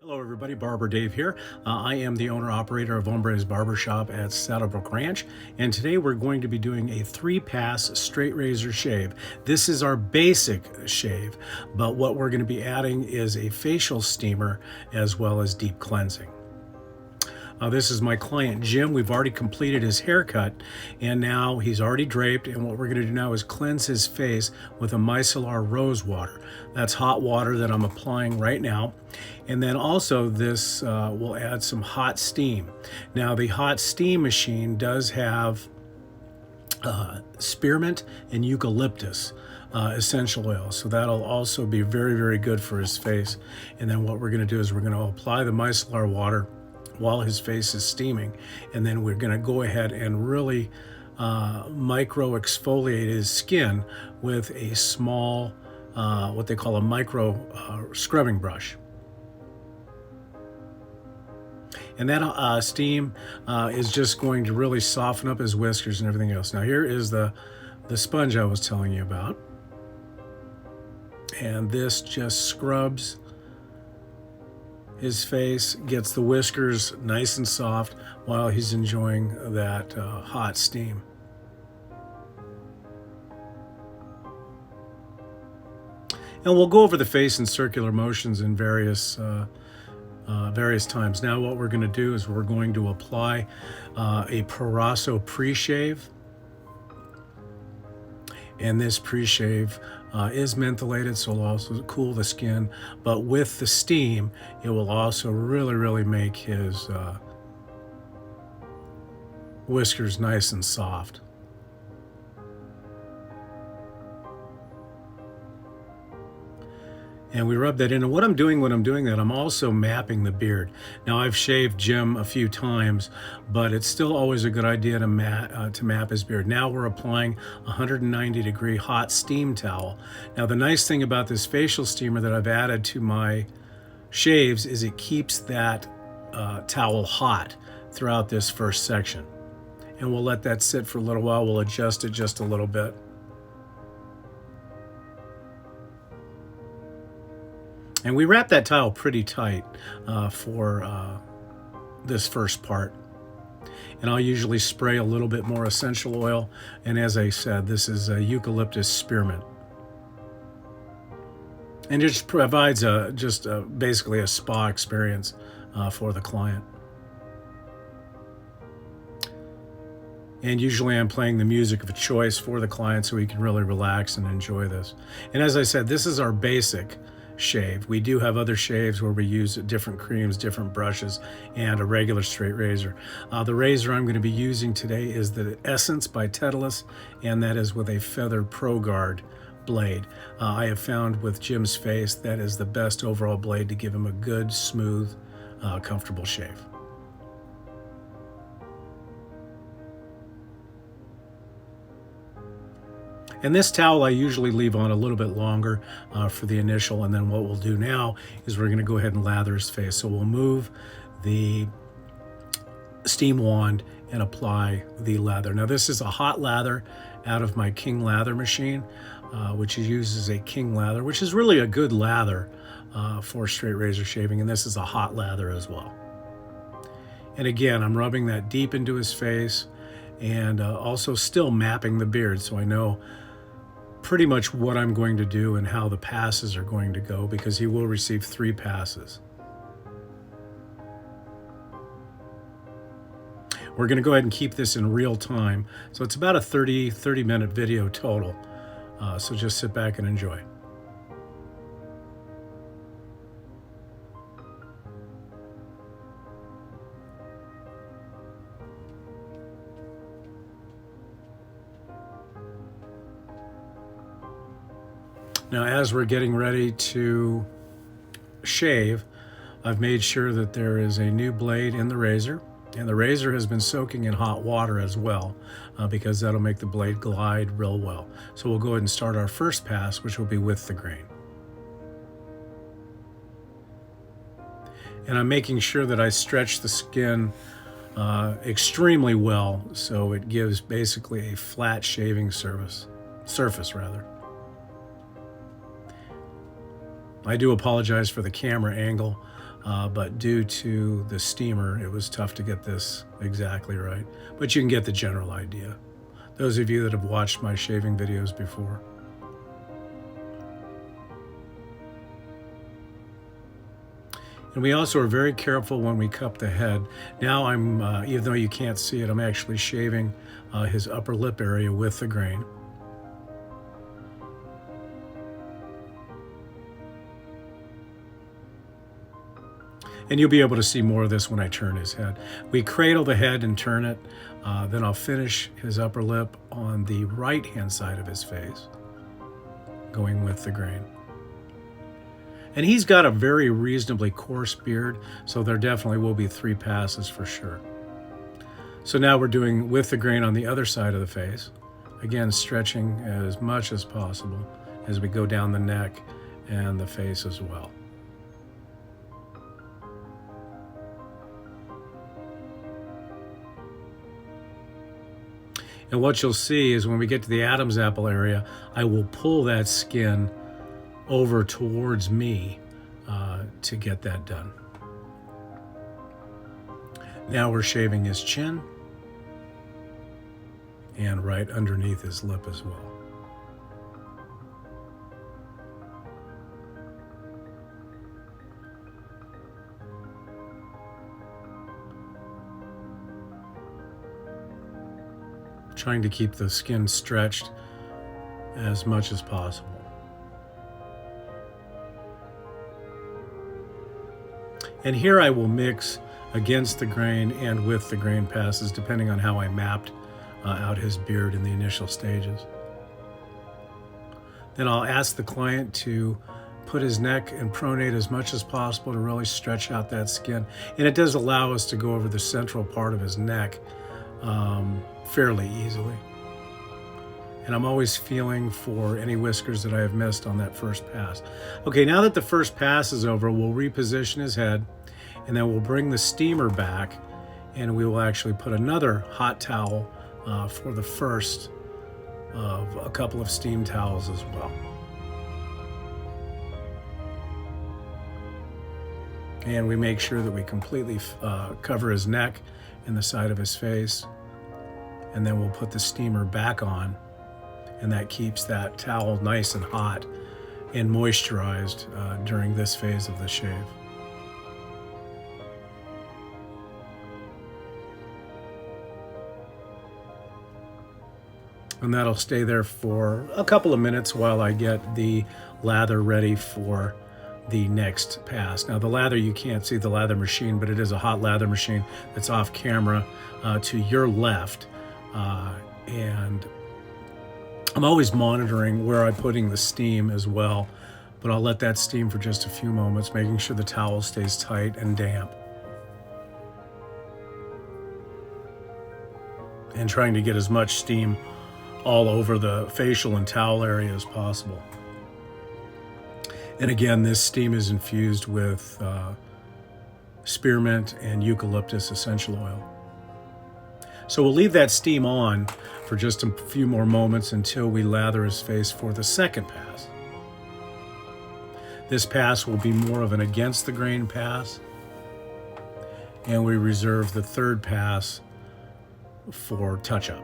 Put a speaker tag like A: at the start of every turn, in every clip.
A: Hello everybody, Barber Dave here. I am the owner-operator of Hombres Barbershop at Saddlebrook Ranch, and today we're going to be doing a 3-pass straight razor shave. This is our basic shave, but what we're going to be adding is a facial steamer as well as deep cleansing. This is my client Jim. We've already completed his haircut and now he's already draped, and what we're going to do now is cleanse his face with a micellar rose water. That's hot water that I'm applying right now. And then also this will add some hot steam. Now the hot steam machine does have spearmint and eucalyptus essential oil, so that'll also be very, very good for his face. And then what we're going to do is we're going to apply the micellar water while his face is steaming, and then we're going to go ahead and really micro exfoliate his skin with a small what they call a micro scrubbing brush. And that steam is just going to really soften up his whiskers and everything else. Now here is the sponge I was telling you about, and this just scrubs his face, gets the whiskers nice and soft while he's enjoying that hot steam. And we'll go over the face in circular motions in various times. Now what we're going to do is we're going to apply a Parasso pre-shave. And this pre-shave is mentholated, so it'll also cool the skin, but with the steam it will also really make his whiskers nice and soft. And we rub that in, and what I'm doing when I'm doing that, I'm also mapping the beard. Now I've shaved Jim a few times, but it's still always a good idea to map his beard. Now we're applying a 190-degree hot steam towel. Now the nice thing about this facial steamer that I've added to my shaves is it keeps that towel hot throughout this first section. And we'll let that sit for a little while. We'll adjust it just a little bit. And we wrap that towel pretty tight for this first part. And I'll usually spray a little bit more essential oil. And as I said, this is a eucalyptus spearmint. And it just provides basically a spa experience for the client. And usually I'm playing the music of choice for the client so he can really relax and enjoy this. And as I said, this is our basic shave. We do have other shaves where we use different creams, different brushes, and a regular straight razor. The razor I'm going to be using today is the Essence by Titleist, and that is with a feathered Pro Guard blade. I have found with Jim's face that is the best overall blade to give him a good, smooth, comfortable shave. And this towel I usually leave on a little bit longer for the initial, and then what we'll do now is we're going to go ahead and lather his face. So we'll move the steam wand and apply the lather. Now this is a hot lather out of my King lather machine, which uses a King lather, which is really a good lather for straight razor shaving, and this is a hot lather as well. And again, I'm rubbing that deep into his face and also still mapping the beard, so I know pretty much what I'm going to do and how the passes are going to go, because he will receive 3 passes. We're going to go ahead and keep this in real time, so it's about a 30-minute video total, so just sit back and enjoy. Now, as we're getting ready to shave, I've made sure that there is a new blade in the razor, and the razor has been soaking in hot water as well, because that'll make the blade glide real well. So we'll go ahead and start our first pass, which will be with the grain. And I'm making sure that I stretch the skin extremely well, so it gives basically a flat shaving surface. I do apologize for the camera angle. but due to the steamer, it was tough to get this exactly right. But you can get the general idea. Those of you that have watched my shaving videos before. And we also are very careful when we cup the head. Now I'm, even though you can't see it, I'm actually shaving his upper lip area with the grain. And you'll be able to see more of this when I turn his head. We cradle the head and turn it. Then I'll finish his upper lip on the right-hand side of his face, going with the grain. And he's got a very reasonably coarse beard, so there definitely will be 3 passes for sure. So now we're doing with the grain on the other side of the face. Again, stretching as much as possible as we go down the neck and the face as well. And what you'll see is when we get to the Adam's apple area, I will pull that skin over towards me to get that done. Now we're shaving his chin and right underneath his lip as well. Trying to keep the skin stretched as much as possible. And here I will mix against the grain and with the grain passes, depending on how I mapped out his beard in the initial stages. Then I'll ask the client to put his neck and pronate as much as possible to really stretch out that skin. And it does allow us to go over the central part of his neck fairly easily. And I'm always feeling for any whiskers that I have missed on that first pass. Okay, now that the first pass is over, we'll reposition his head, and then we'll bring the steamer back, and we will actually put another hot towel for the first of a couple of steam towels as well. And we make sure that we completely cover his neck and the side of his face, and then we'll put the steamer back on, and that keeps that towel nice and hot and moisturized during this phase of the shave. And that'll stay there for a couple of minutes while I get the lather ready for the next pass. Now the lather, you can't see the lather machine, but it is a hot lather machine that's off camera to your left. And I'm always monitoring where I'm putting the steam as well, but I'll let that steam for just a few moments, making sure the towel stays tight and damp. And trying to get as much steam all over the facial and towel area as possible. And again, this steam is infused with spearmint and eucalyptus essential oil. So we'll leave that steam on for just a few more moments until we lather his face for the second pass. This pass will be more of an against the grain pass, and we reserve the third pass for touch-up.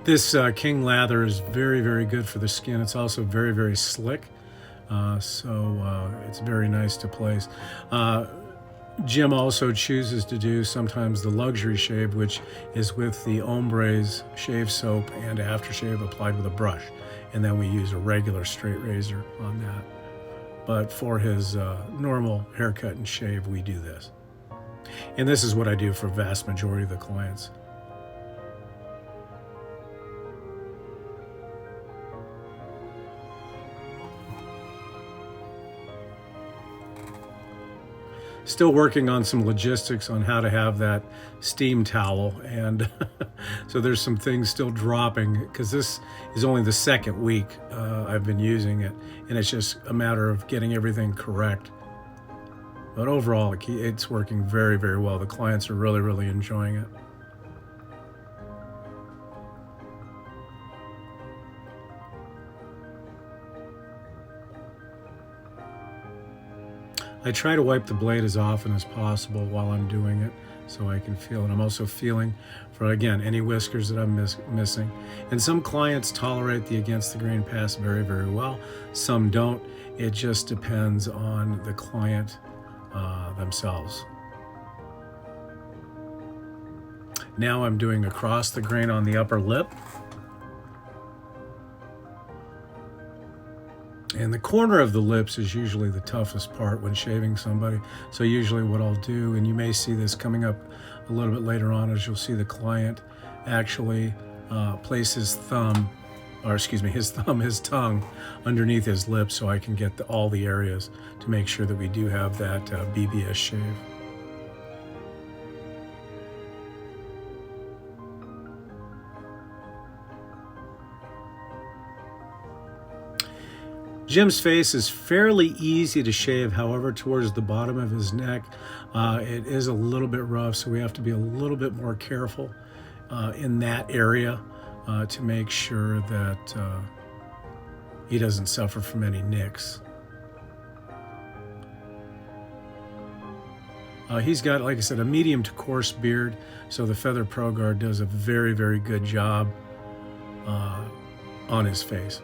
A: This King lather is very, very good for the skin. It's also very, very slick, so it's very nice to place. Jim also chooses to do sometimes the luxury shave, which is with the Ombre's shave soap and aftershave applied with a brush. And then we use a regular straight razor on that. But for his normal haircut and shave, we do this. And this is what I do for the vast majority of the clients. Still working on some logistics on how to have that steam towel, and so there's some things still dropping because this is only the second week I've been using it, and it's just a matter of getting everything correct. But overall, it's working very, very well. The clients are really, really enjoying it. I try to wipe the blade as often as possible while I'm doing it so I can feel it. I'm also feeling for, again, any whiskers that I'm missing. And some clients tolerate the against the grain pass very, very well. Some don't. It just depends on the client themselves. Now I'm doing across the grain on the upper lip. And the corner of the lips is usually the toughest part when shaving somebody. So usually what I'll do, and you may see this coming up a little bit later on, is you'll see the client actually place his thumb, or excuse me, his tongue underneath his lips so I can get all the areas to make sure that we do have that BBS shave. Jim's face is fairly easy to shave, however, towards the bottom of his neck, it is a little bit rough, so we have to be a little bit more careful in that area to make sure that he doesn't suffer from any nicks. He's got, like I said, a medium to coarse beard, so the Feather Pro Guard does a very, very good job on his face.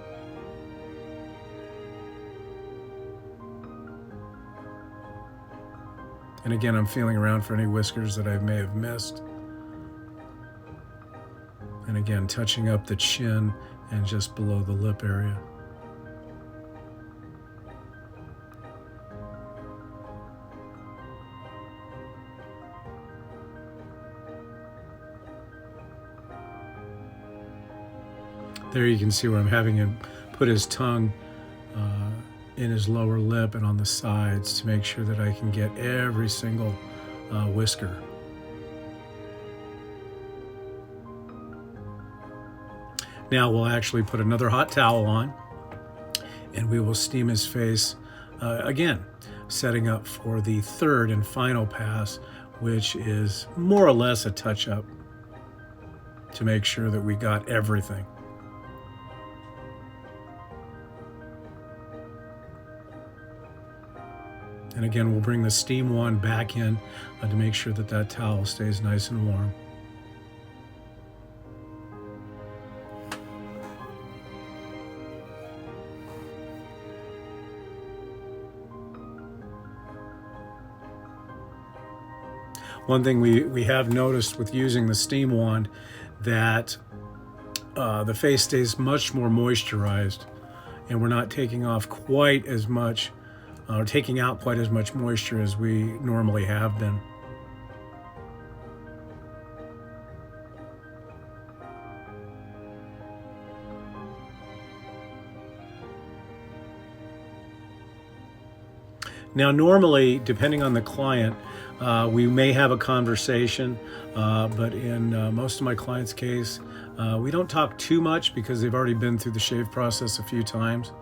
A: And again, I'm feeling around for any whiskers that I may have missed. And again, touching up the chin and just below the lip area. There you can see where I'm having him put his tongue in his lower lip and on the sides to make sure that I can get every single whisker. Now we'll actually put another hot towel on and we will steam his face again, setting up for the third and final pass, which is more or less a touch-up to make sure that we got everything. And again, we'll bring the steam wand back in to make sure that that towel stays nice and warm. One thing we have noticed with using the steam wand that the face stays much more moisturized and we're not taking off quite as much or taking out quite as much moisture as we normally have been. Now, normally, depending on the client, we may have a conversation, but in most of my clients' case, we don't talk too much because they've already been through the shave process a few times.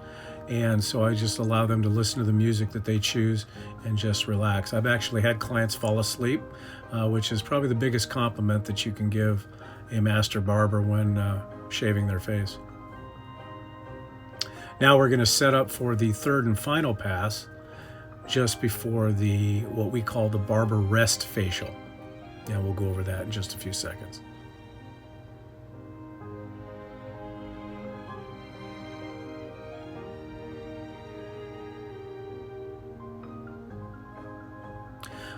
A: And so I just allow them to listen to the music that they choose and just relax. I've actually had clients fall asleep, which is probably the biggest compliment that you can give a master barber when shaving their face. Now we're going to set up for the third and final pass just before the what we call the barber rest facial. And we'll go over that in just a few seconds.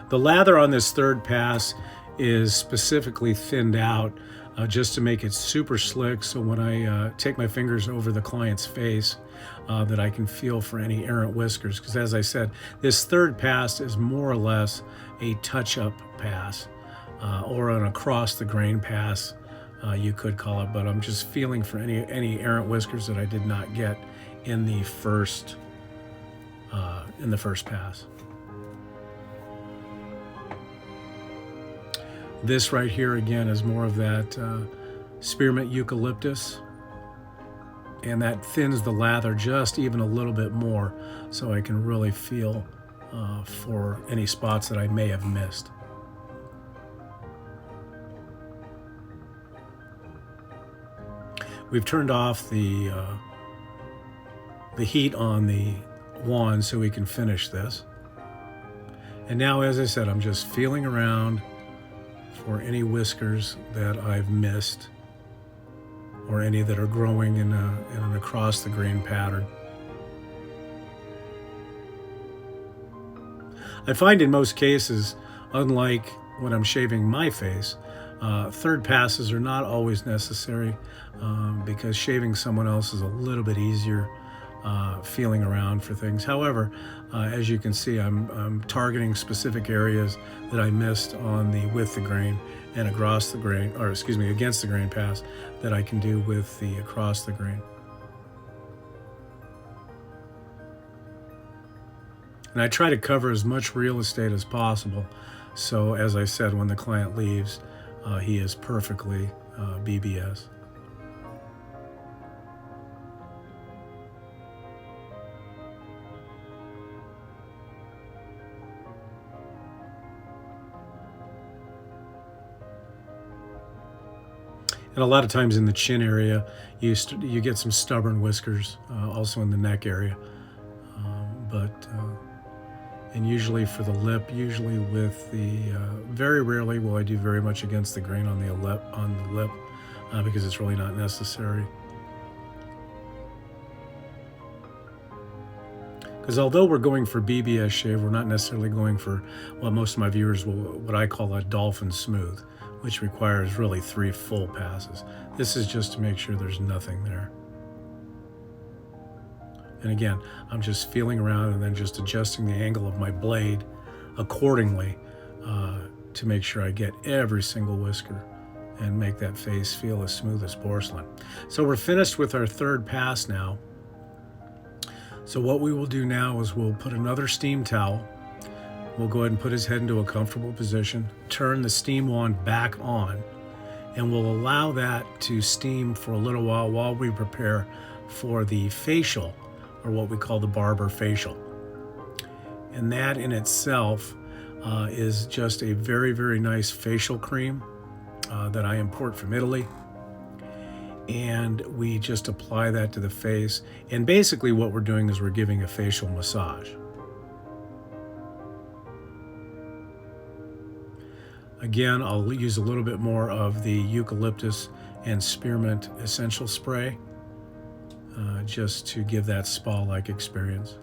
A: The lather on this third pass is specifically thinned out just to make it super slick, so when I take my fingers over the client's face that I can feel for any errant whiskers, because as I said, this third pass is more or less a touch-up pass or an across the grain pass, you could call it, but I'm just feeling for any errant whiskers that I did not get in the first pass. This right here, again, is more of that spearmint eucalyptus, and that thins the lather just even a little bit more so I can really feel for any spots that I may have missed. We've turned off the heat on the wand so we can finish this. And now, as I said, I'm just feeling around for any whiskers that I've missed or any that are growing in an across the grain pattern. I find in most cases, unlike when I'm shaving my face, third passes are not always necessary because shaving someone else is a little bit easier feeling around for things. However, as you can see, I'm targeting specific areas that I missed on the with the grain and across the grain, or excuse me, against the grain pass that I can do with the across the grain. And I try to cover as much real estate as possible. So as I said, when the client leaves, he is perfectly BBS. And a lot of times in the chin area, you get some stubborn whiskers, also in the neck area. And usually for the lip, usually with the, very rarely will I do very much against the grain on the lip, because it's really not necessary. Because although we're going for BBS shave, we're not necessarily going for what most of my viewers will, what I call a dolphin smooth, which requires really 3 full passes. This is just to make sure there's nothing there. And again, I'm just feeling around and then just adjusting the angle of my blade accordingly to make sure I get every single whisker and make that face feel as smooth as porcelain. So we're finished with our third pass now. So what we will do now is we'll put another steam towel. We'll go ahead and put his head into a comfortable position, turn the steam wand back on, and we'll allow that to steam for a little while we prepare for the facial, or what we call the barber facial. And that in itself is just a very, very nice facial cream that I import from Italy. And we just apply that to the face. And basically what we're doing is we're giving a facial massage. Again, I'll use a little bit more of the eucalyptus and spearmint essential spray just to give that spa-like experience.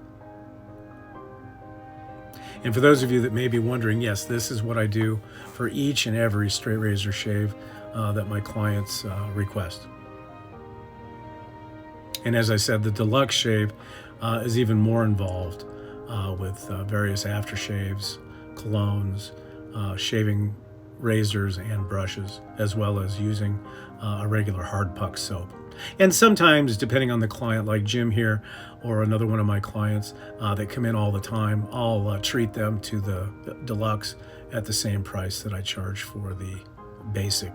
A: And for those of you that may be wondering, yes, this is what I do for each and every straight razor shave that my clients request. And as I said, the deluxe shave is even more involved with various aftershaves, colognes, shaving razors and brushes, as well as using a regular hard puck soap. And sometimes, depending on the client, like Jim here, or another one of my clients that come in all the time, I'll treat them to the deluxe at the same price that I charge for the basic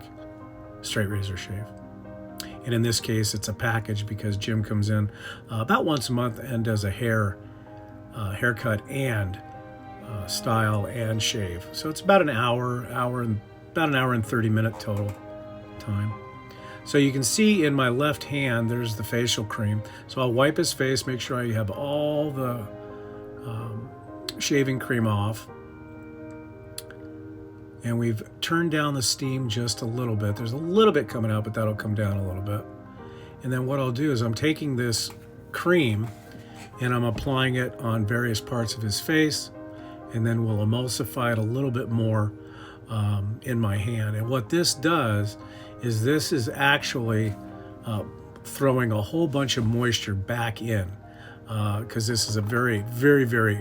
A: straight razor shave. And in this case, it's a package because Jim comes in about once a month and does a haircut and style and shave. So it's about an hour and 30-minute total time. So you can see in my left hand, there's the facial cream. So I'll wipe his face, make sure I have all the shaving cream off. And we've turned down the steam just a little bit. There's a little bit coming out, but that'll come down a little bit. And then what I'll do is I'm taking this cream and I'm applying it on various parts of his face, and then we'll emulsify it a little bit more in my hand. And what this does is this is actually throwing a whole bunch of moisture back in because this is a very, very, very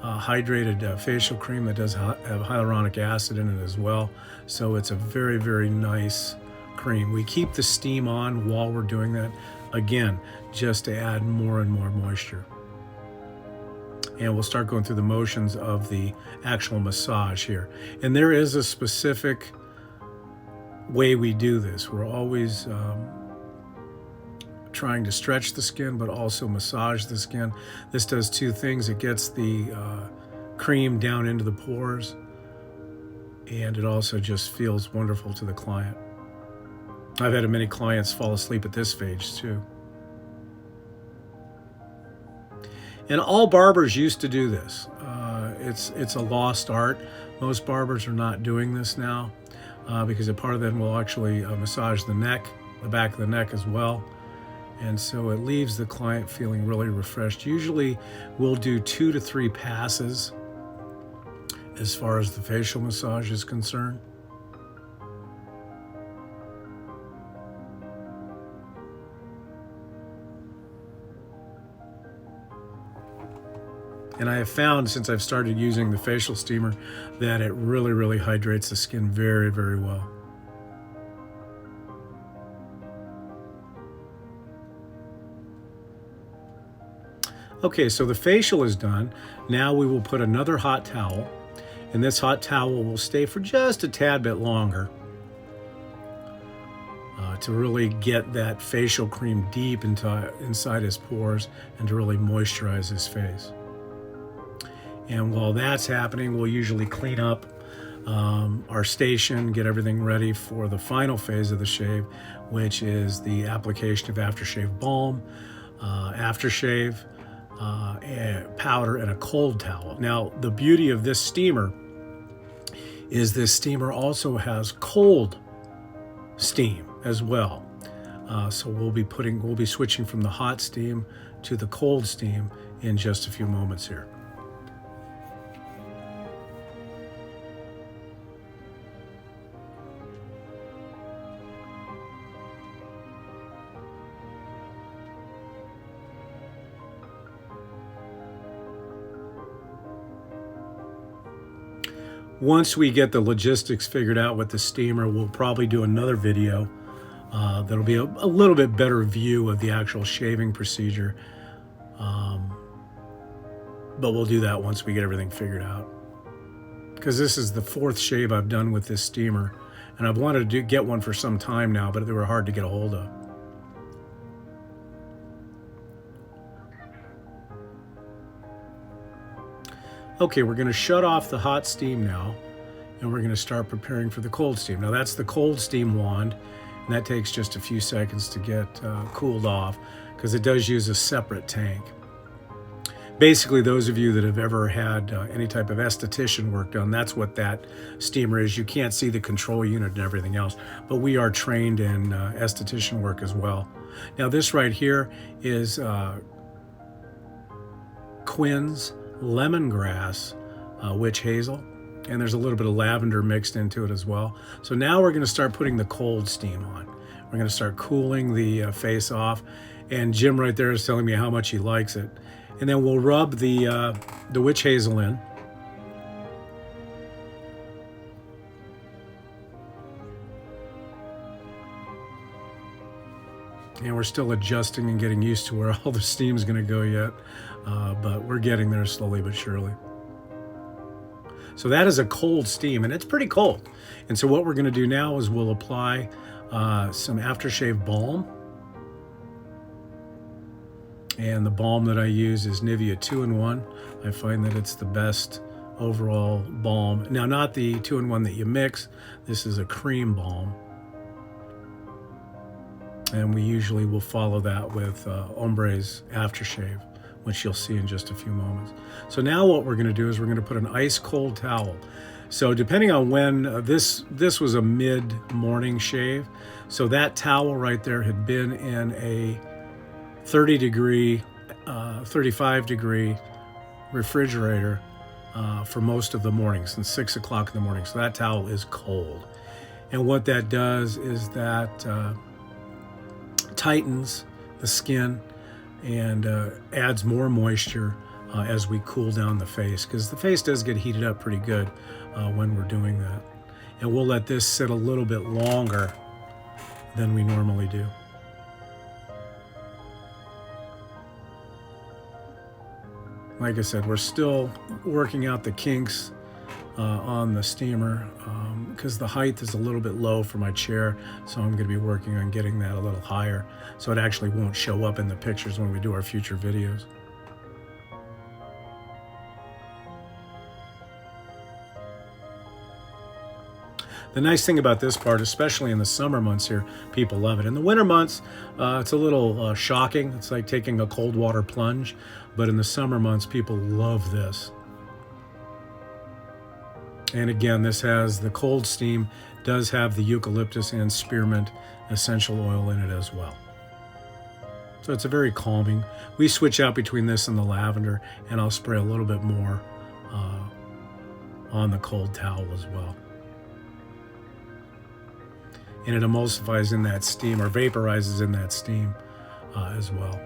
A: hydrated facial cream that does have hyaluronic acid in it as well. So it's a very, very nice cream. We keep the steam on while we're doing that, again, just to add more and more moisture. And we'll start going through the motions of the actual massage here. And there is a specific way we do this. We're always trying to stretch the skin, but also massage the skin. This does two things. It gets the cream down into the pores, and it also just feels wonderful to the client. I've had many clients fall asleep at this phase too. And all barbers used to do this. It's a lost art. Most barbers are not doing this now because a part of them will actually massage the neck, the back of the neck as well. And so it leaves the client feeling really refreshed. Usually we'll do 2 to 3 passes as far as the facial massage is concerned. And I have found, since I've started using the facial steamer, that it really, really hydrates the skin very, very well. Okay, so the facial is done. Now we will put another hot towel, and this hot towel will stay for just a tad bit longer to really get that facial cream deep inside his pores and to really moisturize his face. And while that's happening, we'll usually clean up our station, get everything ready for the final phase of the shave, which is the application of aftershave balm, aftershave, powder, and a cold towel. Now, the beauty of this steamer is this steamer also has cold steam as well. So we'll be switching from the hot steam to the cold steam in just a few moments here. Once we get the logistics figured out with the steamer, we'll probably do another video that'll be a little bit better view of the actual shaving procedure. But we'll do that once we get everything figured out. Because this is the 4th shave I've done with this steamer, and I've wanted to get one for some time now, but they were hard to get a hold of. Okay, we're going to shut off the hot steam now, and we're going to start preparing for the cold steam. Now that's the cold steam wand, and that takes just a few seconds to get cooled off because it does use a separate tank. Basically, those of you that have ever had any type of esthetician work done, that's what that steamer is. You can't see the control unit and everything else, but we are trained in esthetician work as well. Now this right here is Quinn's lemongrass witch hazel, and there's a little bit of lavender mixed into it as well. So now we're going to start putting the cold steam on. We're going to start cooling the face off, and Jim right there is telling me how much he likes it. And then we'll rub the witch hazel in. And we're still adjusting and getting used to where all the steam is going to go yet. But we're getting there slowly but surely. So that is a cold steam, and it's pretty cold. And so what we're going to do now is we'll apply some aftershave balm. And the balm that I use is Nivea 2-in-1. I find that it's the best overall balm. Now, not the 2-in-1 that you mix. This is a cream balm. And we usually will follow that with Ombre's aftershave, which you'll see in just a few moments. So now what we're going to do is we're going to put an ice cold towel. So depending on when this was a mid-morning shave, so that towel right there had been in a 35 degree refrigerator for most of the morning, since 6 o'clock in the morning. So that towel is cold. And what that does is that tightens the skin and adds more moisture as we cool down the face, because the face does get heated up pretty good when we're doing that. And we'll let this sit a little bit longer than we normally do. Like I said, we're still working out the kinks on the steamer because the height is a little bit low for my chair, so I'm going to be working on getting that a little higher so it actually won't show up in the pictures when we do our future videos. The nice thing about this part, especially in the summer months here, people love it. In the winter months, it's a little shocking. It's like taking a cold water plunge. But in the summer months, people love this. And again, this has the cold steam, does have the eucalyptus and spearmint essential oil in it as well. So it's a very calming. We switch out between this and the lavender, and I'll spray a little bit more on the cold towel as well. And it emulsifies in that steam, or vaporizes in that steam as well.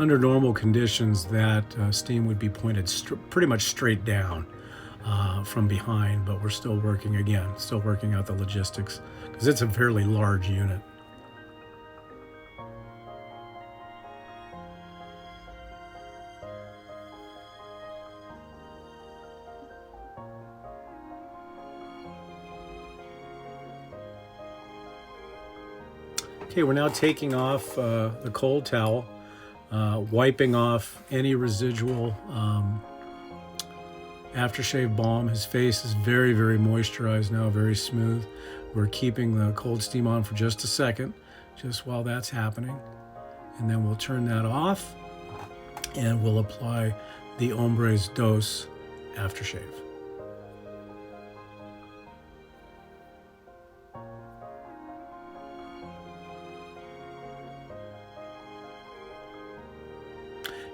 A: Under normal conditions, that steam would be pointed pretty much straight down from behind, but we're still working out the logistics because it's a fairly large unit. Okay, we're now taking off the cold towel. Wiping off any residual aftershave balm. His face is very, very moisturized now, very smooth. We're keeping the cold steam on for just a second, just while that's happening. And then we'll turn that off and we'll apply the Hombres Dos aftershave.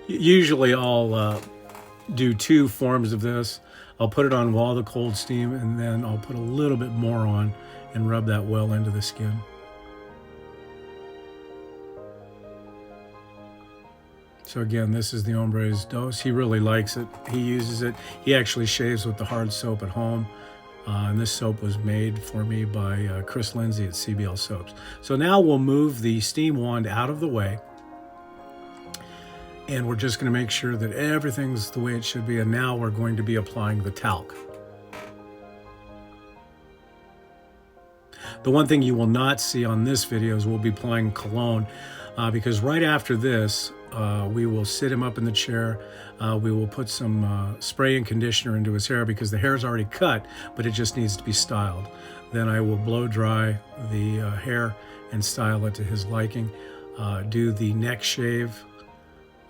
A: Usually I'll do 2 forms of this. I'll put it on while the cold steam, and then I'll put a little bit more on and rub that well into the skin. So again, this is the Hombres Dos. He really likes it. He uses it. He actually shaves with the hard soap at home. And this soap was made for me by Chris Lindsay at CBL Soaps. So now we'll move the steam wand out of the way. And we're just going to make sure that everything's the way it should be. And now we're going to be applying the talc. The one thing you will not see on this video is we'll be applying cologne because right after this, we will sit him up in the chair. We will put some spray and conditioner into his hair because the hair is already cut, but it just needs to be styled. Then I will blow dry the hair and style it to his liking. Do the neck shave.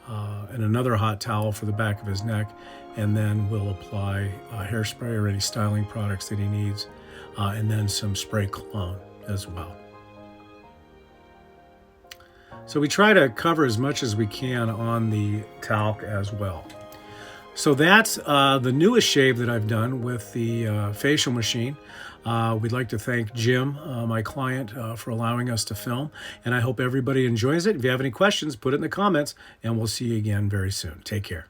A: And another hot towel for the back of his neck, and then we'll apply hairspray or any styling products that he needs, and then some spray cologne as well. So we try to cover as much as we can on the talc as well. So that's the newest shave that I've done with the facial machine. We'd like to thank Jim, my client, for allowing us to film, and I hope everybody enjoys it. If you have any questions, put it in the comments, and we'll see you again very soon. Take care.